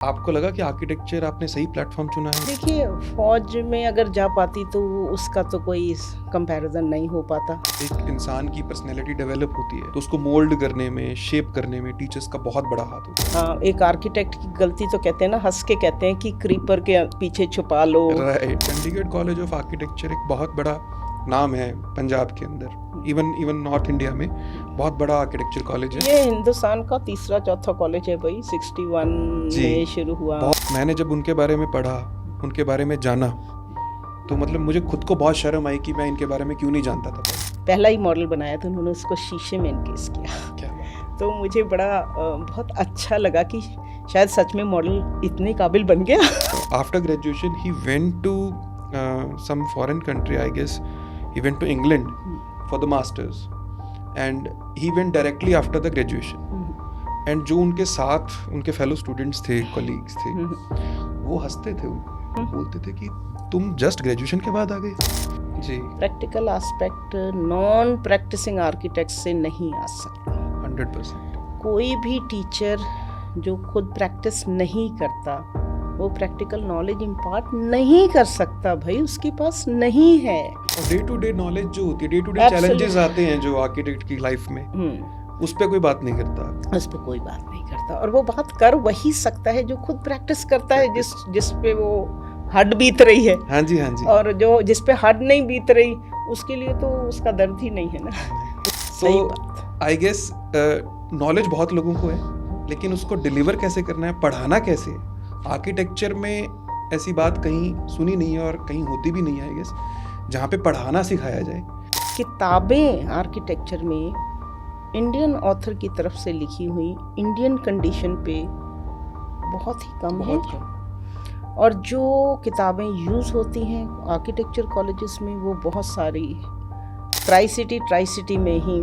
आपको लगा कि आर्किटेक्चर आपने सही प्लेटफॉर्म चुना है? देखिए, फौज में अगर जा पाती तो उसका तो कोई कंपैरिजन नहीं हो पाता। एक इंसान की पर्सनैलिटी डेवलप होती है तो उसको मोल्ड करने में, शेप करने में टीचर्स का बहुत बड़ा हाथ होता है। हाँ, एक आर्किटेक्ट की गलती तो कहते हैं ना, हंस के कहते हैं कि क्रीपर के पीछे छुपा लो। Right. Chandigarh college of architecture एक बहुत बड़ा नाम है पंजाब के अंदर, इवन नॉर्थ इंडिया में बहुत बड़ा आर्किटेक्चर कॉलेज है। ये हिंदुस्तान का तीसरा चौथा कॉलेज है भाई, 61 जी। में शुरू हुआ। मैंने जब उनके बारे में पढ़ा, उनके बारे में जाना, तो मतलब मुझे खुद को बहुत शर्म आई कि मैं इनके बारे में क्यों नहीं जानता था पहले। पहला ही मॉडल बनाया था उन्होंने, उसको शीशे में इनकेस किया। क्या बात। तो मुझे बड़ा बहुत अच्छा लगा कि शायद सच में मॉडल इतने काबिल बन गया। After graduation, he went to some foreign country, I guess. He went to England for the masters, and he went directly after the graduation. And जो उनके साथ उनके फेलो स्टूडेंट्स थे, कलीग्स थे, वो हंसते थे उनको, बोलते थे कि तुम जस्ट ग्रेजुएशन के बाद आ गए। जी। Practical aspect non practicing architect से नहीं आ सकता। 100%। कोई भी टीचर जो खुद प्रैक्टिस नहीं करता वो प्रैक्टिकल नॉलेज इम्पार्ट नहीं कर सकता भाई, उसके पास नहीं है। और डे टू डे नॉलेज जो होती है, day to day Absolutely. Challenges आते हैं जो आर्किटेक्ट की लाइफ में, उस पर कोई बात नहीं करता। उस पर कोई बात नहीं करता, और वो बात कर वही सकता है जो खुद प्रैक्टिस करता है, जिस पे वो हड बीत रही है। हाँ जी, हाँ जी। और जो जिस पे हड नहीं बीत रही उसके लिए तो उसका दर्द ही नहीं है ना। सही बात। आई गेस नॉलेज बहुत लोगों को है, लेकिन उसको डिलीवर कैसे करना है, पढ़ाना कैसे है, आर्किटेक्चर में ऐसी बात कहीं सुनी नहीं है और कहीं होती भी नहीं है आई गेस, जहाँ पे पढ़ाना सिखाया जाए। किताबें आर्किटेक्चर में इंडियन ऑथर की तरफ से लिखी हुई इंडियन कंडीशन पे बहुत ही कम है। बहुत कम। और जो किताबें यूज़ होती हैं आर्किटेक्चर कॉलेजेस में वो बहुत सारी ट्राई सिटी में ही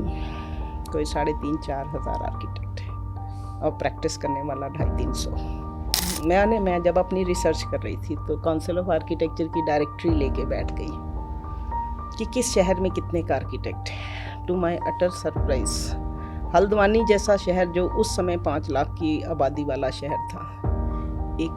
कोई 3,500-4 हज़ार आर्किटेक्ट है और प्रैक्टिस करने वाला 250-300। मैं जब अपनी रिसर्च कर रही थी तो काउंसिल ऑफ आर्किटेक्चर की डायरेक्टरी लेके बैठ गई कि किस शहर में कितने का आर्किटेक्ट है। To my utter surprise, Haldwani जैसा शहर जो उस समय 5 लाख की आबादी वाला शहर था, एक